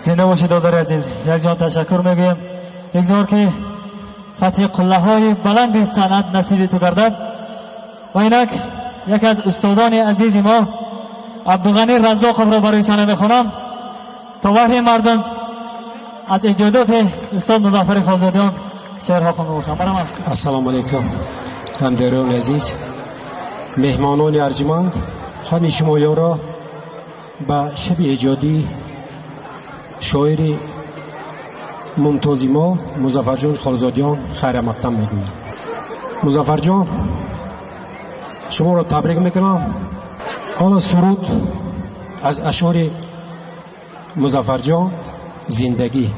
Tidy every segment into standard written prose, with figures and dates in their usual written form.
زنده باشید دادر عزیز. یک جان تشکر میگویم. بگذار که فتح قله های بلند صنعت نصیب تو گردد. و اینک یک از استادان عزیز ما عبدالغنی رزاق را برای سنه میخونم تا وحی مردم از اجادات استاد مظفر خالزادیان شعرها خونده باشم. برام السلام علیکم همدران عزیز، مهمانان ارجمند، همه شما یارا به شب ایجادی شاعر ممتازی ما مظفر جان خالزادیان خیر مقدم میگویم. مظفر جان شما را تبریک میکنم. حالا سرود از اشعار مظفر جان زندگی.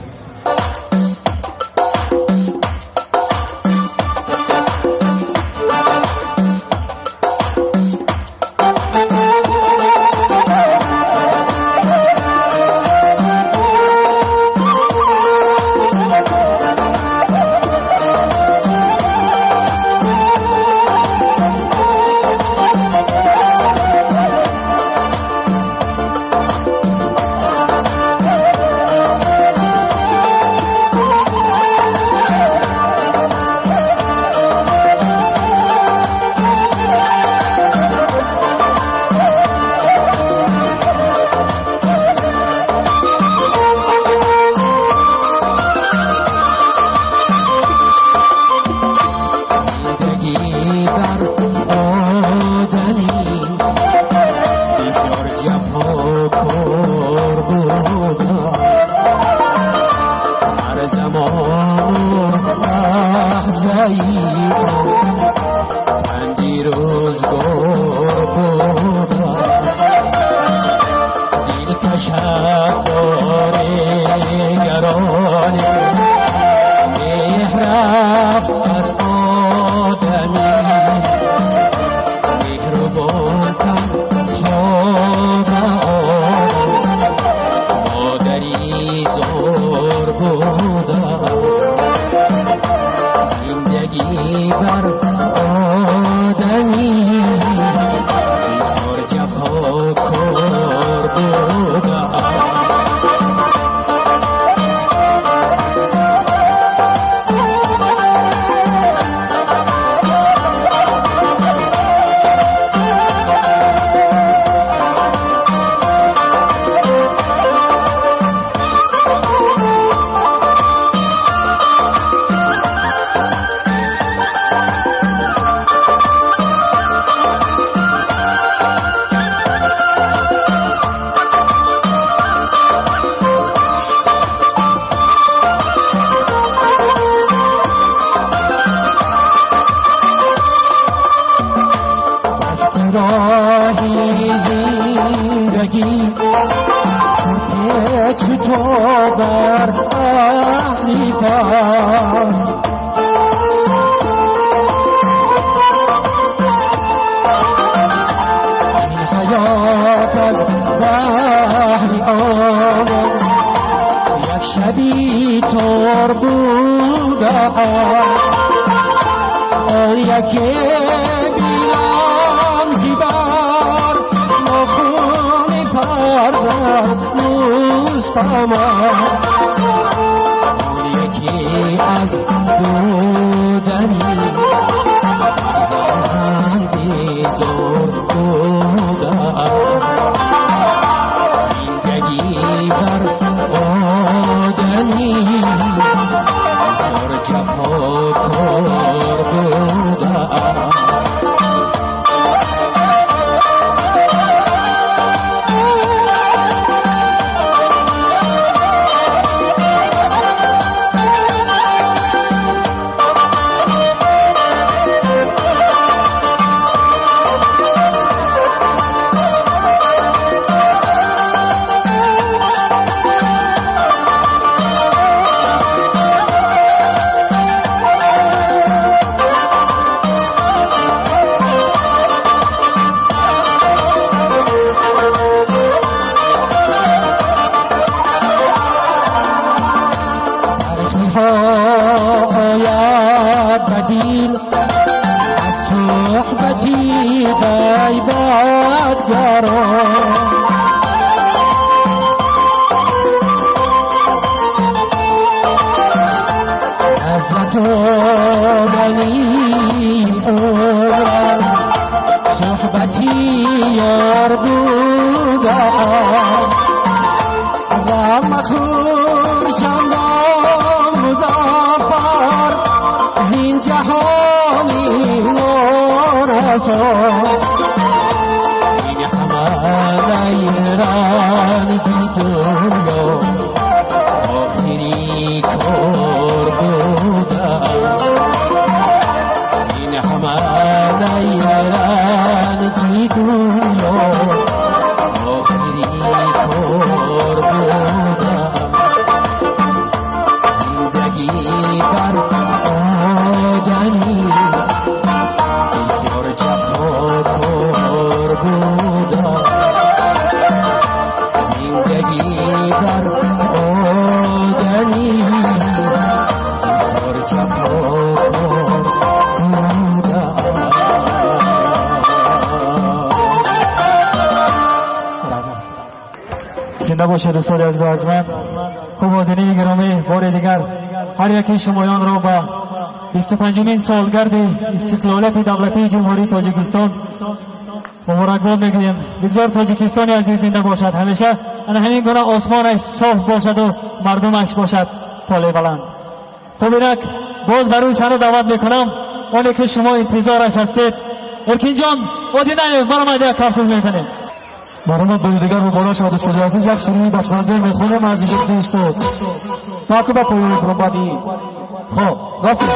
باشید دوستان عزیز و ارجمند. خوب حاضرین گرامی، بار دیگر هر یکی شمایان را با 25مین سالگرد استقلالیت دولتی جمهوری تاجیکستان مبارکباد میگویم. بگذار تاجیکستان عزیز زنده باشد، همیشه همین گونه آسمانش صاف باشد و مردمش باشد طالع بلند. خب اینک باز برای سر دعوت میکنم اونی که شما انتظارش هستید. ارکین جان آدینه برامد یک کافکل میزنیم. مرحمت باری دیگر رو بالا شد استودی عزیز یک سروی بسمنده میخونیم از اینجا خیستود تاکو با پویی پروبادی. خب رفتیم.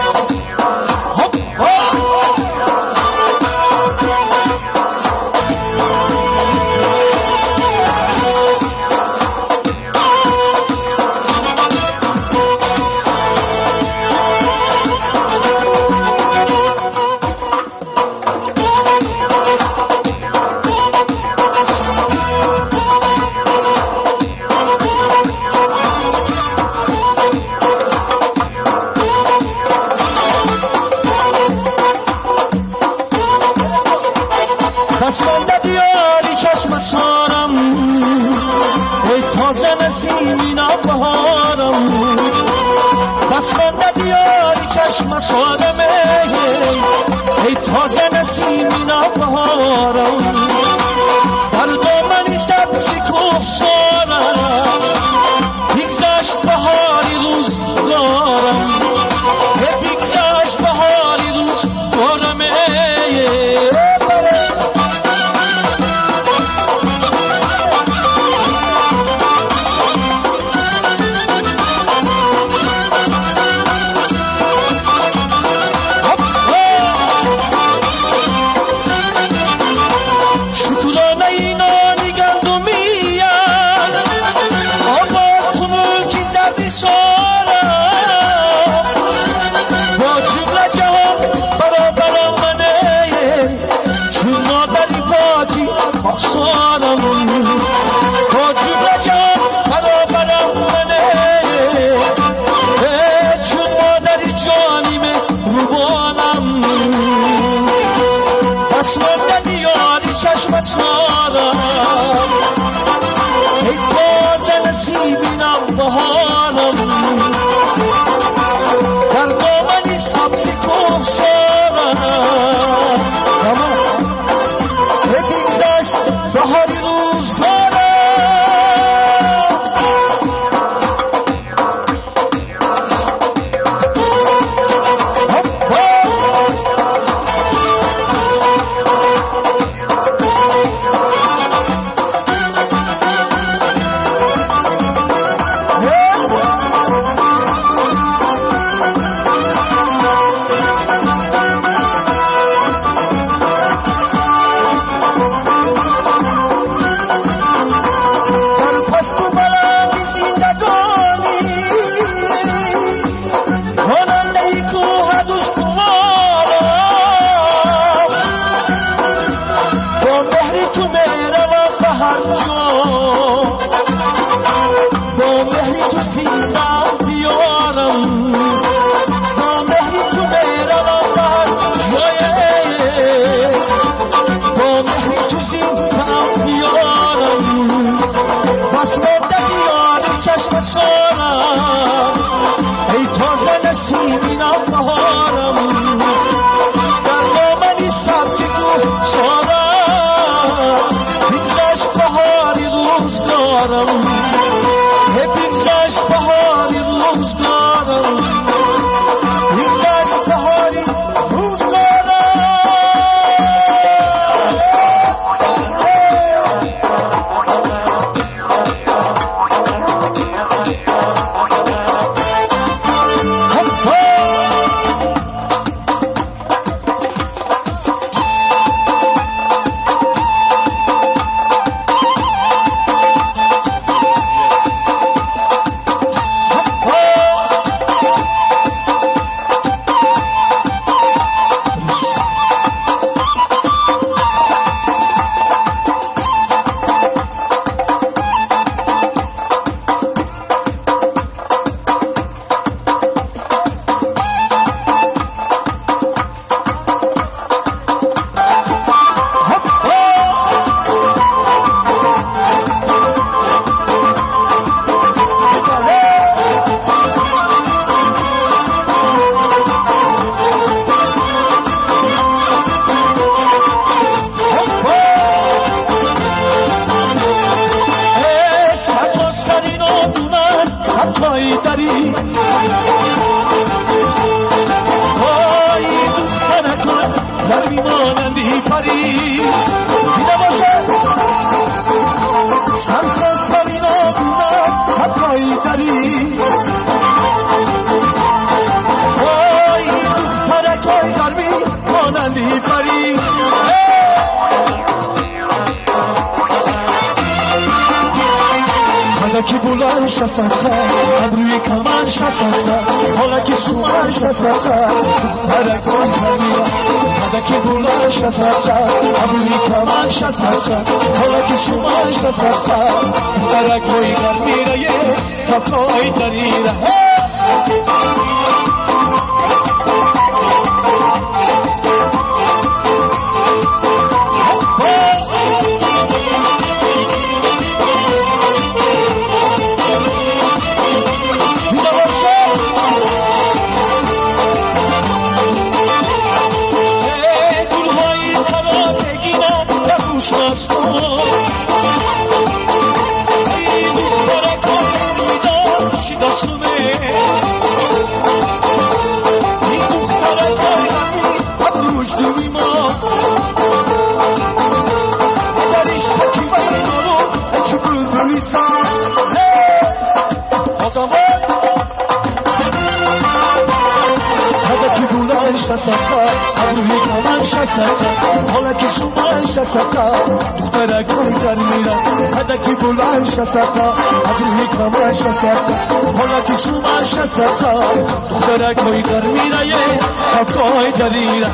بسمنده دیاری چشم سارم ای تازه نسیمی نبهارم. بسمنده دیاری چشم سارم ای تازه نسیمی نبهارم. در دامنی سبزی کوه سارم بگذشت بهاری روزگارم. بگذشت بهاری روزگارم. حتی داری وای دخترکان در میمانندی پری دیده باشه سر سری نابونا حتی داری وای دخترکان در میمانندی پری که بلند شسته ابروی کمان شسته حالا که سومن شسته دخترکان زمینه که بلند شسته ابروی کمان شسته حالا که سومن شسته دخترکان گرمیره تکای دریره حالا که سومن شسته دخترکان در میرن هدکی بلند شسته ابروی کمان شسته حالا که سومن شسته دخترکان در میرن حقای جریره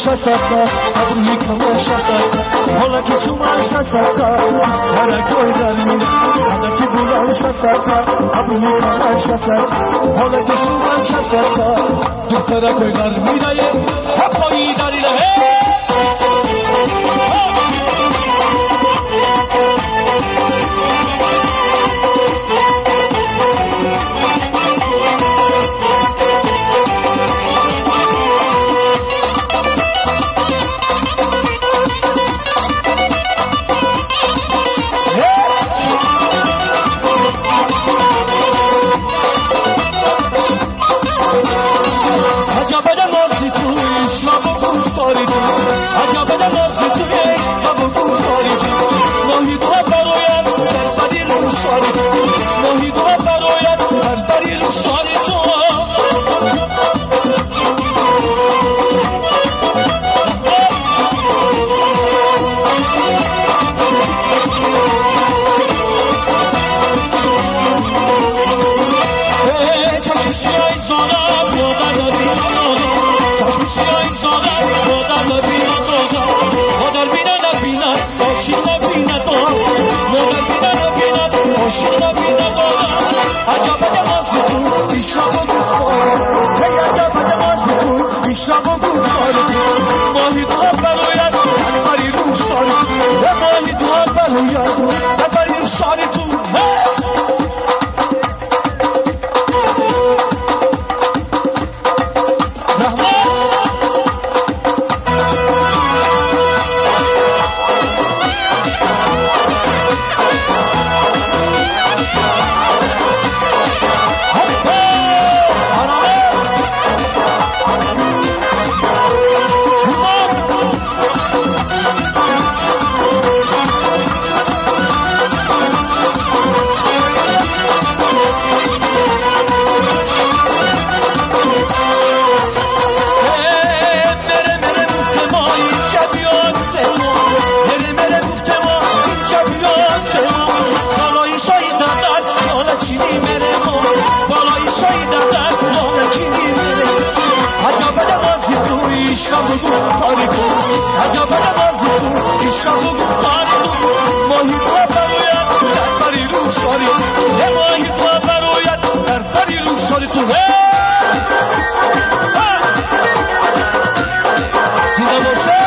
شسته ابروی کمان شسته حالا که سومن شسته هرکای در میره هدکی بلند شسته ابروی کمان شسته حالا که سومن شسته دخترکای در میره حقایی دریره گفتاری کن عجب نمازی کن عشق و گفتاری کن ماهی تو براید در بری رو شاری ماهی تو براید در بری رو شاری تو زیده باشه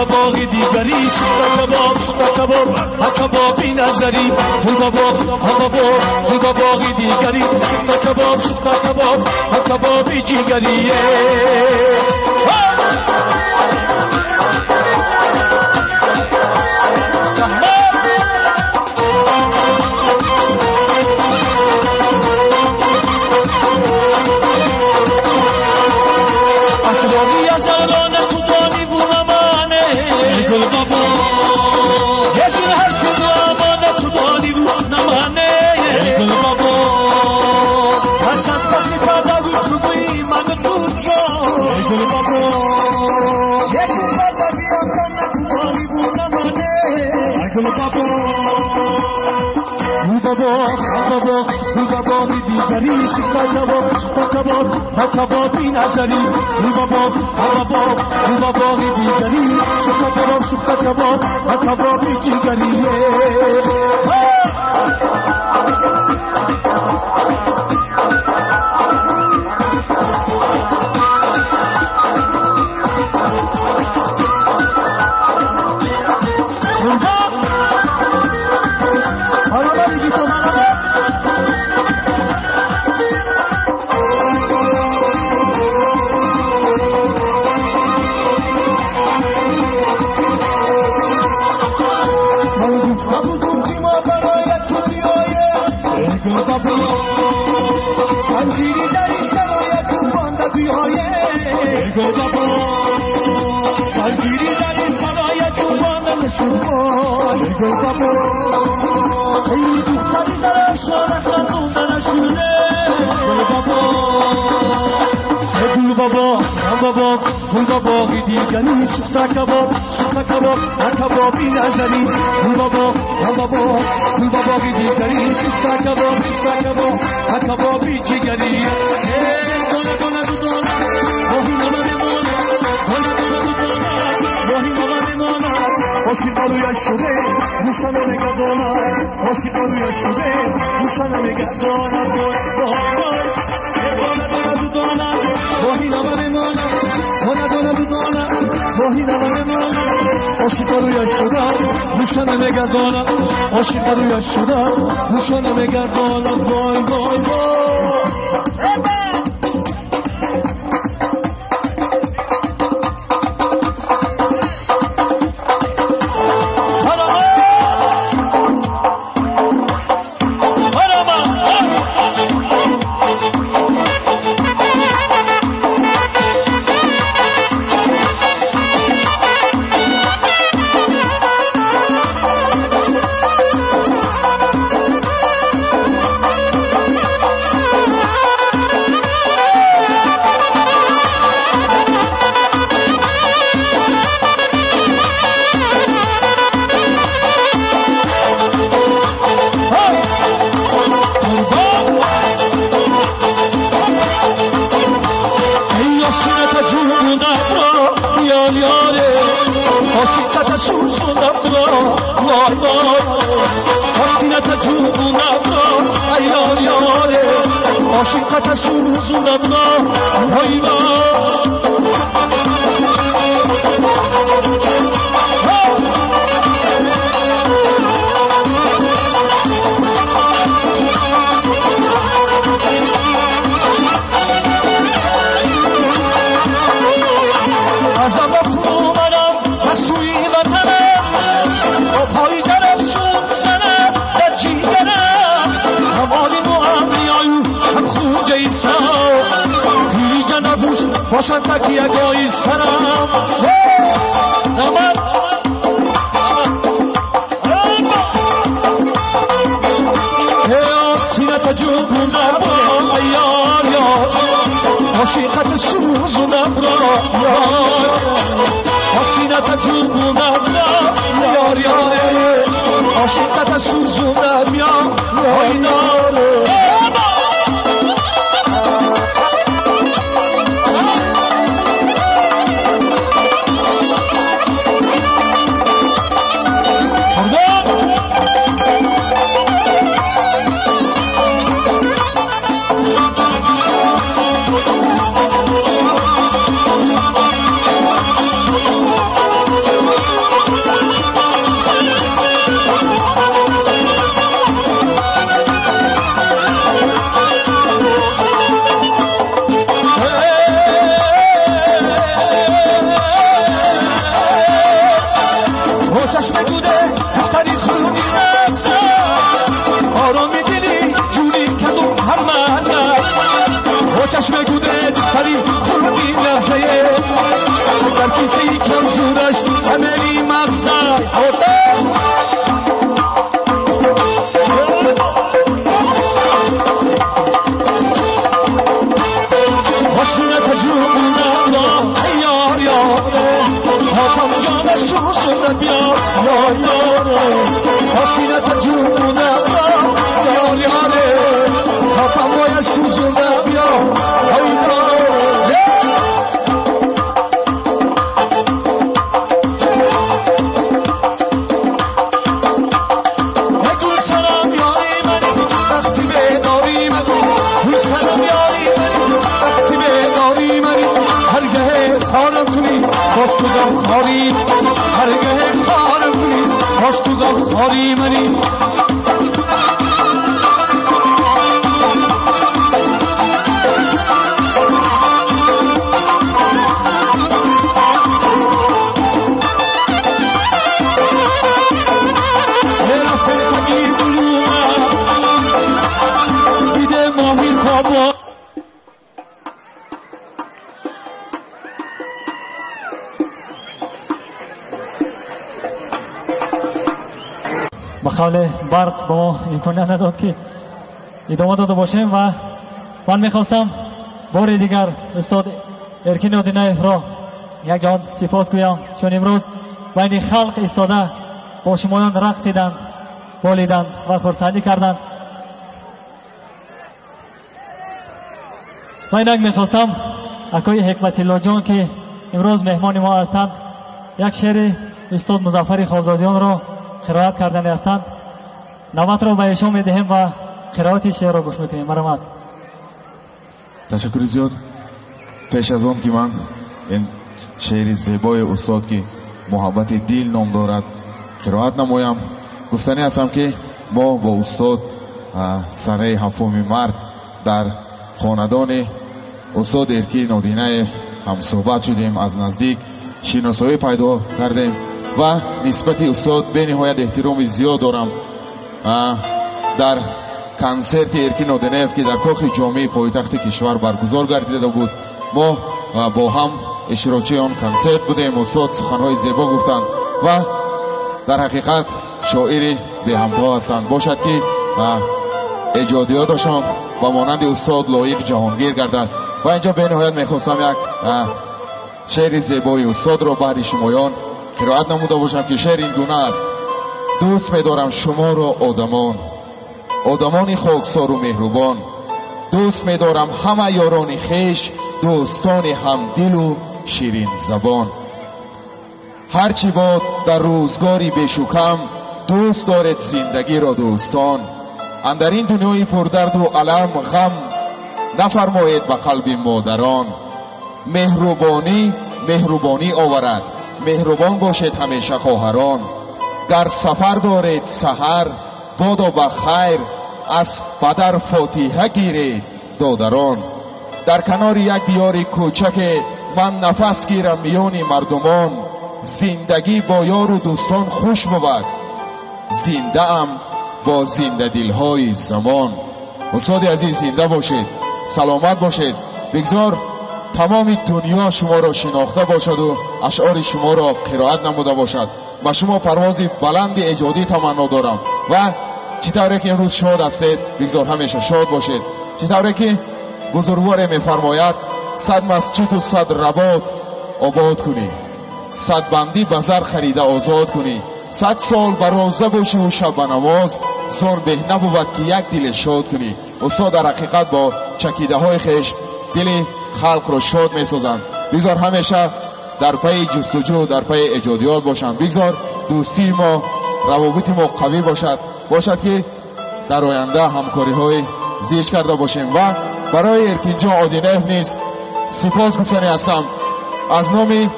باقی دیگری سوخت کبابی نظری باقی دیگری سوخت کبابی جیگریه اسراری از الان تو دانی بونمانه گل بابا یزی حرف تو آمانه تو دانی بونمانه گل بابا حسد پسی پرده گوش بگوی من تو جا گل بابا یزی پرده بیاد کنه تو دانی بونمانه گل بابا بابا دیگری سوخت کبابی نظری بابا دیگری سوخت کبابی جیگریه سرگیری در این سرای جوان نشون گل بابا ای دختری در افشار خندون نشونه گل بابا دیگری سوخت کبابی نظری گل بابا دیگری سوخت کبابی جیگری عاشق روی شده موشانه نگردانم عاشق روی شده موشانه نگردانم باهی نمانه مانم باهی نمانه مانم عاشق روی شده موشانه نگردانم عاشق روی شده موشانه نگردانم وای وای وای عاشقت سوزوندم وای از فرو اومدم از توی وطنم با پای جرفشون زنم در جیگرم همانی با هم میایو هم خونجه ایسا پیری جنبوش باشن تکیه گاهی سرم نمد آستینت جنبونم را یار یار عاشقت سوزونم را یار آشینت جوبونم یار یاره عاشقت سوزونم یار یاره چشم گوده دختری خونی نفسه در کسی کم زورش هملی مغزه حسنت جونم را یار یاره حاکم جان سوزونم یار یاره حسنت جونم را یار یاره حاکم باید سوزونم یار خاری هرگه خانم کنی باز تو غم خاری منی رفتم تگیر بلومم دیده ماهیر کابا بخوال برق به ما امکان نداد که ادامه داده باشیم و من میخواستم بار دیگر استاد ارکین ادینه را یک جهان سپاس گویم چون امروز بین خلق ایستاده با شمایان رقصیدند بالیدند و خرسندی کردند. و اینک میخواستم اکای حکمت الله جان که امروز مهمان ما هستند یک شعر استاد مظفر خالزادیان را قرائت کردن هستند. نوبت را به ایشان میدهیم و قرائت شعر را گوش میکنیم. مرحمت. تشکر زیاد. پیش از آن که من این شعر زیبای استاد که محبت دل نام دارد قرائت نمایم، گفتنی هستم که ما با استاد سنه هفتم مرد در خاندان استاد ارکین ادینه هم صحبت شدیم، از نزدیک شناسایی پیدا کردیم و نسبت استاد به نهایت احترام زیاد دارم. در کنسرت ارکین ادینه که در کاخ جامع پایتخت کشور برگزار گردیده بود، ما با هم اشتراکی آن کنسرت بودیم. استاد سخنهای زیبا گفتند و در حقیقت شاعر به همتا هستند، باشد که ایجادیاتشان و مانند استاد لایق جهانگیر گردد. و اینجا به نهایت میخواستم یک شعر زیبای استاد را بعد شمایان قرائت نموده باشم که شعر این گونه است: دوست می‌دارم شما را آدمان خاکسار و مهربان، دوست می‌دارم همه یاران خویش، دوستان همدل و شیرین زبان. هرچی باد در روزگاری بیشکم، دوست دارد زندگی را دوستان. اندر این دنیای پردرد و علم غم، نفرماید به قلب مادران. مهربانی آورد، مهربان باشد همیشه خواهران. در سفر دارید سحر، بادا به خیر، از پدر فاتحه گیرید دادران. در کنار یک دیار کوچک، من نفس گیرم میان مردمان. زندگی با یار و دوستان خوش بود، زنده ام با زنده دلهای زمان. استاد عزیز زنده باشید، سلامت باشید. بگذار تمام دنیا شما را شناخته باشد و اشعار شما را قرائت نموده باشد. با شما پرواز بلند ایجادی تمنا دارم و چطوری که امروز شاد هستید، بگذار همیشه شاد باشید. چطوری که بزرگوار میفرماید 100 مسجد و 100 رباط آباد کنی، صدبندی به زر خریده آزاد کنی. 100 سال بر روزه باشی و شب به نماز، زور به نبود که یک دل شاد کنی. استاد در حقیقت با چکیده های خیش دل خلق رو شاد می سازند. بگذار همیشه در پی جستجو، در پی ایجادیات باشند. بگذار دوستی ما، روابط ما قوی باشد که در آینده همکاری های زیاد کرده باشیم. و برای ارکین آدینیف نیز سپاس گفتنی هستم. از نام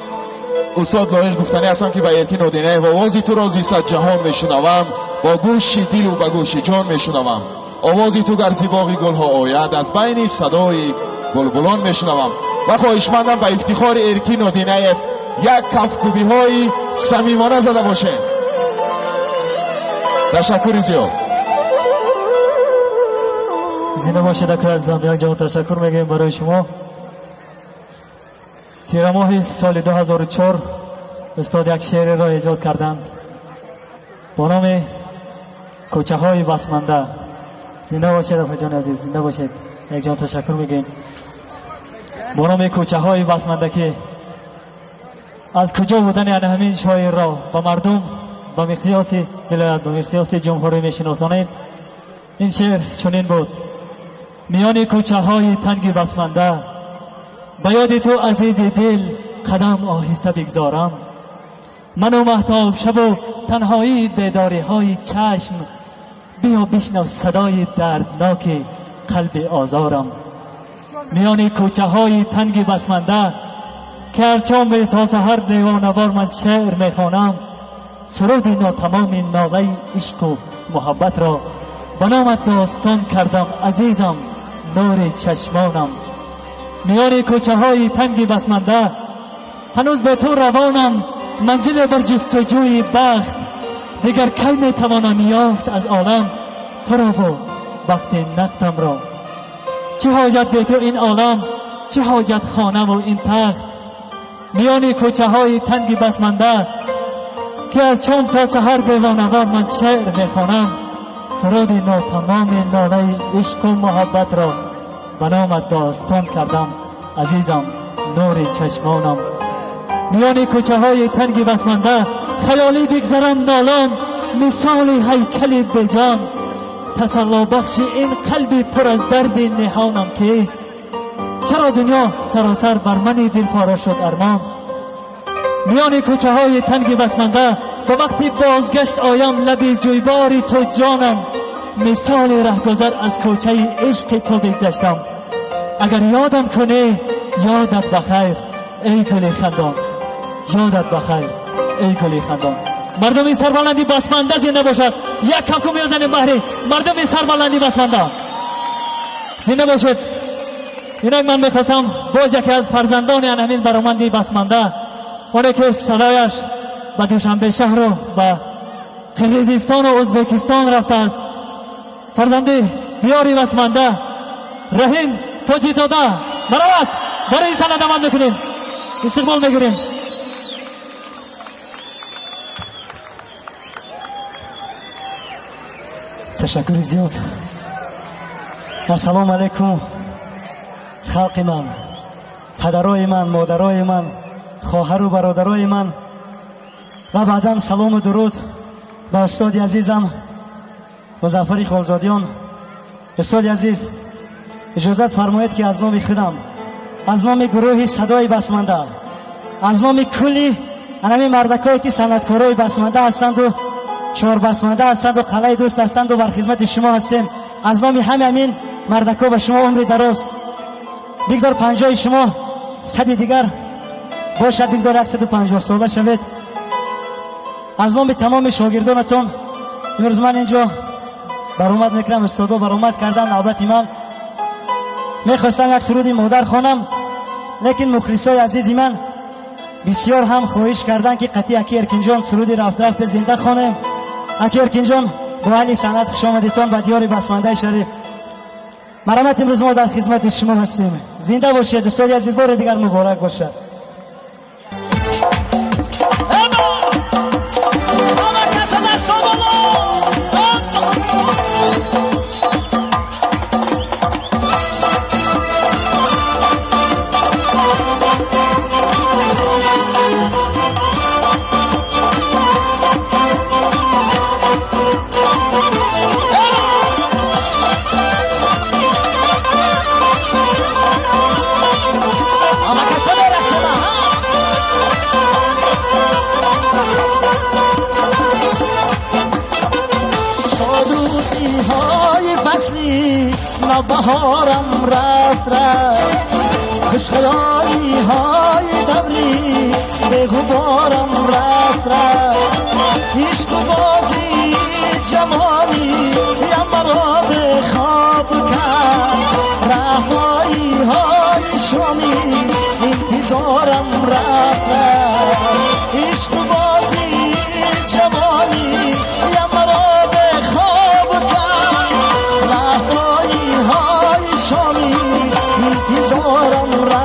استاد لایق گفتنی هستم که به ارکین آدینیف آوازی تو را زی صد جهان میشنوم، با گوش دل و به گوش جان میشنوم. آوازی تو گر زیباغی گل ها آید، از بین صدای بلبلان میشنوم. و خواهشمندم به افتخار ارکین آدینیف یک کفکوبی های صمیمانه زده باشه. تشکر زیاد. زنده باشید اکر عزیزم. یک جوان تشکر میگیم برای شما. تیر ماه سال 2004 استاد یک شعر را ایجاد کردند با نام کوچه های بسمنده. زنده باشید اکر جان عزیز، زنده باشید. یک جوان تشکر میگیم با نام کوچه های بسمنده که از کجا بودن همین شاعر را به مردم به مقیاس ولایت، به مقیاس جمهوری میشناسانید. این شعر چنین بود: میان کوچه های تنگ بسمنده، به یاد تو عزیز دل قدم آهسته بگذارم. من و مهتاب شب و تنهایی بیداری های چشم، بیا بشنو صدای دردناک قلب آزارم. میان کوچه های تنگ بسمنده که هرچند تا سحر دیوانوار من شعر میخوانم، سرود ناتمام ناله عشق و محبت را به نامت داستان کردم عزیزم نور چشمانم. میان کوچه های تنگ بسمنده هنوز به تو روانم، منزل بر جستجوی بخت، دیگر کی میتوانم یافت از عالم تو را و وقت نقدم را. چه حاجت به تو این عالم، چه حاجت خانم و این تخت. میان کوچه های تنگ بسمنده که از شام تا سحر دیوانوار من شعر میخوانم، سرود ناتمام ناله عشق و محبت را به نامت داستان کردم عزیزم نور چشمانم. میان کوچه های تنگ بسمنده خیالی بگذرم نالان، مثال هیکل بجان، تسلا بخش این قلب پر از درد نهانم کیست. چرا دنیا سراسر بر من دل پاره شد ارمان. میان کوچه های تنگ بسمنده به وقتی بازگشت آیم، لب جویباری تو جانم، مثال رهگذر از کوچه عشق تو بگذشتم. اگر یادم کنی یادت بخیر ای گل خندان، یادت بخیر ای گل خندان. مردم سربلندی بسمنده زنده باشد. یک کمکو میزنیم بحری. مردم سربلندی بسمنده زنده باشد. اینک من میخواستم باز یکی از فرزندان همین برامندی بسمنده، اونه که صدایش به دوشنبه شهر و به قرقیزستان و ازبکستان رفته است، فرزندی دیاری بسمنده رحیم تاجی زاده، مرحبت برای این سند عمل میکنیم، استقبال میگیریم. تشکر زیاد. السلام علیکم خلق من، پدرای من، مادرای من، خواهر و برادرای من، و بعدم سلام و درود به استاد عزیزم مظفر خالزادیان. استاد عزیز اجازت فرمایید که از نام خودم، از نام گروه صدای بسمنده، از نام کلی همین مردکایی که صنعتکارای بسمنده هستند و چهار بسمنده هستند و قلعه دوست هستند و بر خدمت شما هستیم، از نام همین مردکا به شما عمر دراز بگذار، 50 شما صد دیگر باشد، بگذار 150 ساله شوید. از نام تمام شاگردانتون امروز من اینجا برآمد میکنم، استادا برآمد کردن. البته من میخواستم یک سرودی مادر خوانم، لیکن مخلصای عزیزی من بسیار هم خواهش کردن که قطعی اکی ارکین جان سرودی رفت رفت زنده خوانیم. اکی ارکین جان با علی سنت خوش آمدیتان به دیار بسمنده شریف. مرحمت، امروز ما در خدمت شما هستیم. زنده باشید استاد عزیز، بار دیگر مبارک باشد. نوبهارم رفت خوش خیالی های دبری به غبارم رفت عشق و بازی جمالی یا مرا به خواب کرد رهایی های شامی انتظارم رفت عشق و بازی جمالی یا مرا به خواب کرد رهایی های شامی انتظارم رفت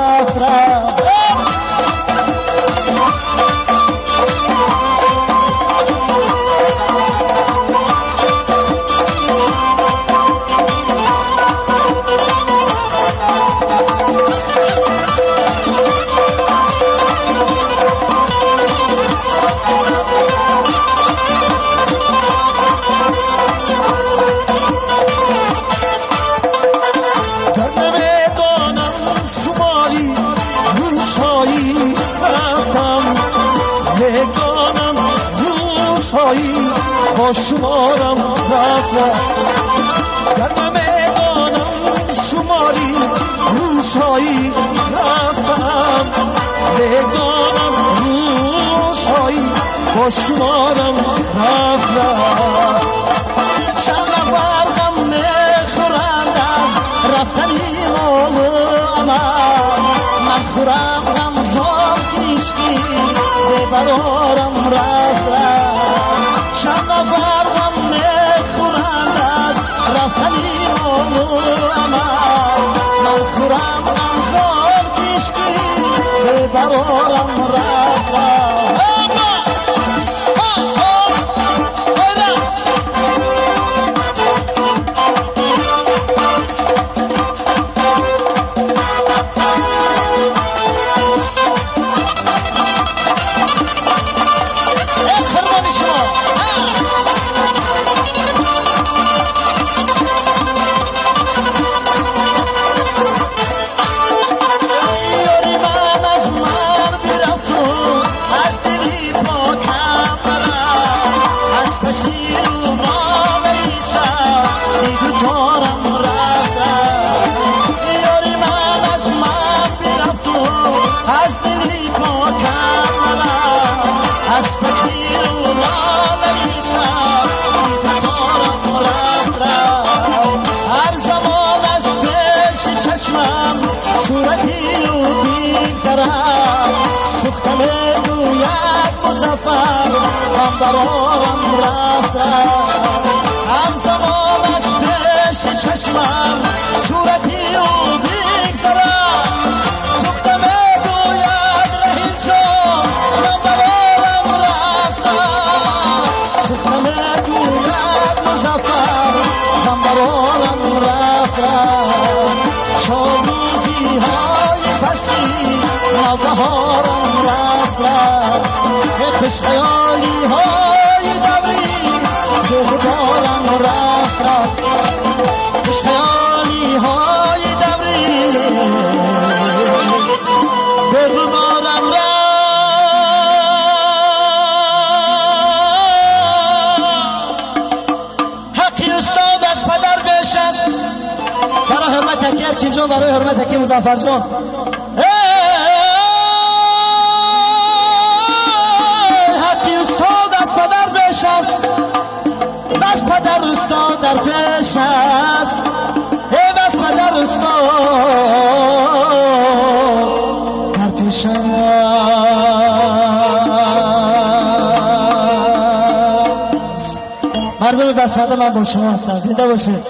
با شمارم رفت در میدانم شماری روزهایی رفتم میدانم روزهایی با شمارم رفتم چند نفر غم میخورند از رفتنی حال عمل من خورم غمزار کشکی به برارم رفتم چند نفر غم میخورند از رفتنی حال عمل من خورم غمزار کشکی به برارم رفتم برارم رفتم همزمان از پیش چشمم صورتی او بگذرم سخته میگوید رحیم جان من برارم رفتم سخته میگوید مظفر من برارم رفتم شاموزی های فصلی نوبهارم رفتم خوش خیالی های دبری به غبارم رفت خوش خیالی های دبری به غبارم رفت حقی استاد از پدر بیش است برای حرمت حقی ارکین جان برای حرمت حقی مظفر جان بس پدر استاد در پیش است بس پدر استاد در پیش است مردم بسمده من با شما هستم زنده باشید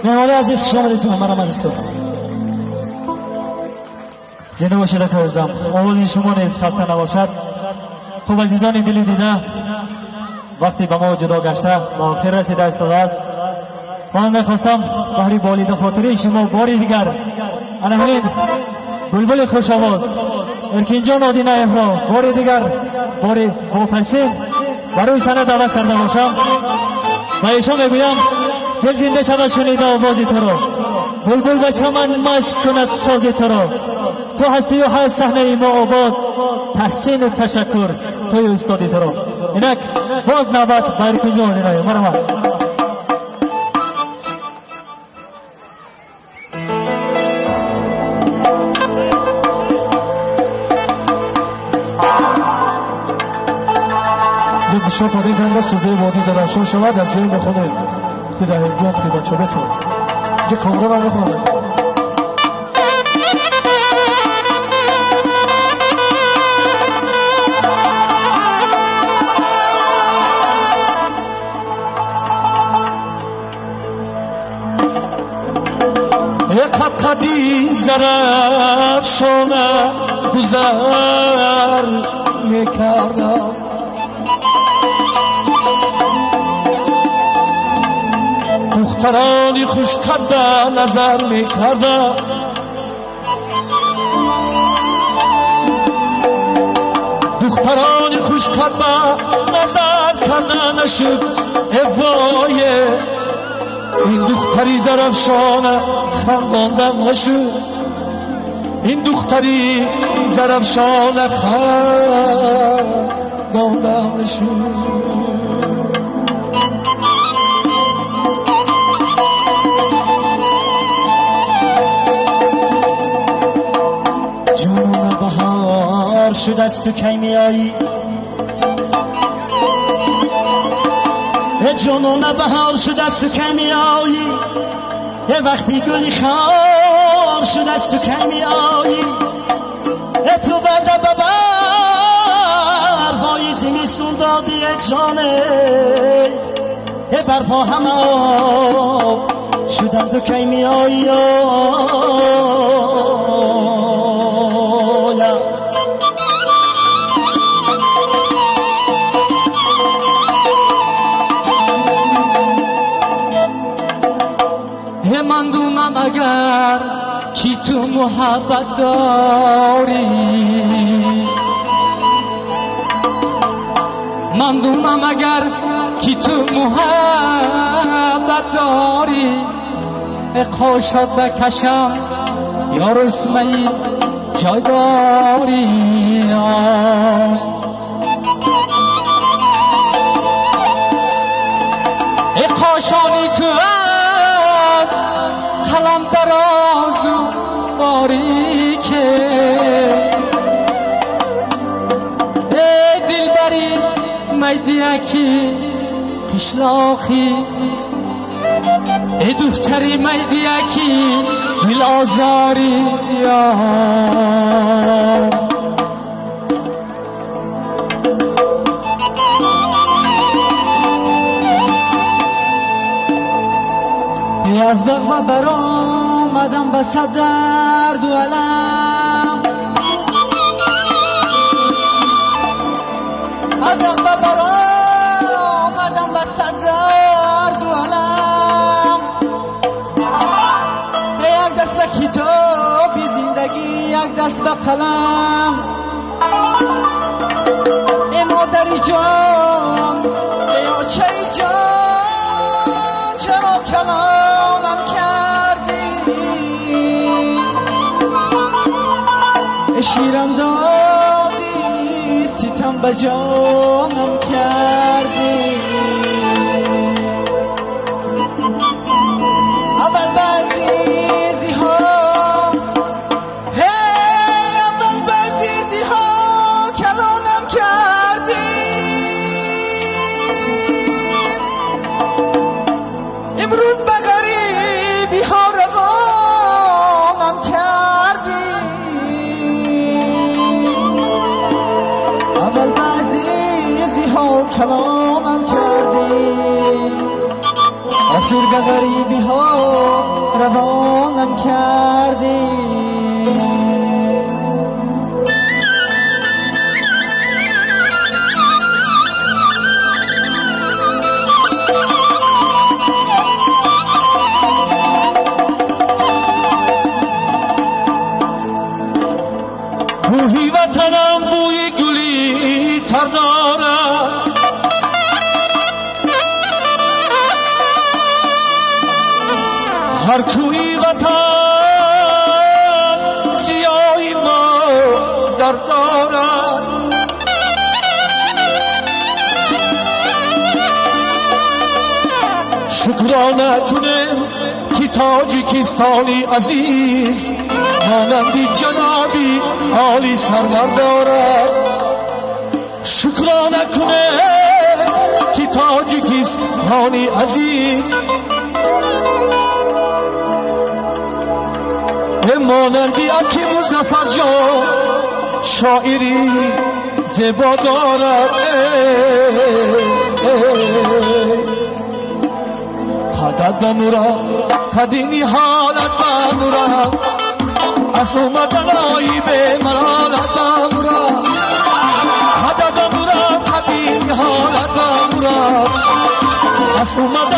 مهمانی عزیز شما دیدتون مرا مجلستون زنده باشید که عزیزم آواز شما نیست خسته نباشد خوب عزیزان دلی دیده وقتی به ما جدا گشته به آخر رسیده استاده است من میخواستم بهر بالید خاطری شما باری دیگر انا همین بلبل خوش آواز ارکین جان آدینه را باری دیگر باری با تحسین برای سنه دعوت کرده باشم و ایشان میگویم دل زنده شده شنیده آوازی تو را بلبل به چمن مشق کند سازی تو را تو هستی و هست صحنه ما آباد تحسین و تشکر توی استادی تو را اینک باز نوبت به ارکین جان آدینه مرحبا بسیار تبریک کننده صوبه وادی درخشان شود در جای میخونیم که در اینجا که بچه بتون اینجا کامرا من میخونم قد قدی زرفشانه گذر میکردم دخترانی خوش کرده نظر میکردم دخترانی خوش کرده نظر کرده نشد وای این دختری زرفشانه خنداندم نشد این دختری زرفشانه خنداندم نشد جنون بهار شد از تو کی میایی جنون بهار شد از تو کی میایی یه وقتی گلی خام شد از تو کی میایی تو بعد برفای زمستون دادی جانه برفا همه شدن تو کی میایی من دونم اگر کی تو محبت داری من دونم اگر کی تو محبت داری قاشات بکشم یا رسمه‌ای جای داری قاشانی تو قلم درازو باریکه ای دلبری میدیکی قشلاقی ای دختری میدیکی دل آزاری از بغبه برآمدم به صد درد و علم از بغبه برآمدم به صد درد و علم یک دست به کتاب زندگی یک دست به قلم ای مادری جان ای آچه جان چرا کلامم کردی شیرم دادی ستم به جانم کردی اول بعضیزی ها اول بعضیزی ها کلامم کردی امروز به غریبی ها روانم کردی اول بعضیزی ها کلامم کردی آخر به غریبی ها روانم کردی گویی وطنم بوی گلی تر دارد هر کوی وطن سیاهی ما در دارد شکرانه کنیم که تاجیکستانی عزیز مانندی جنابی عالی سرور دارد شکرانه کنیم کی تاجیکستانی عزیز مانندی که مظفر جان شاعری زیبا دارد تددمورا تدینی حالت بمورا از اومدن آیی به مرالت بمورا تددمورا تدینی حالت بمورا از اومدن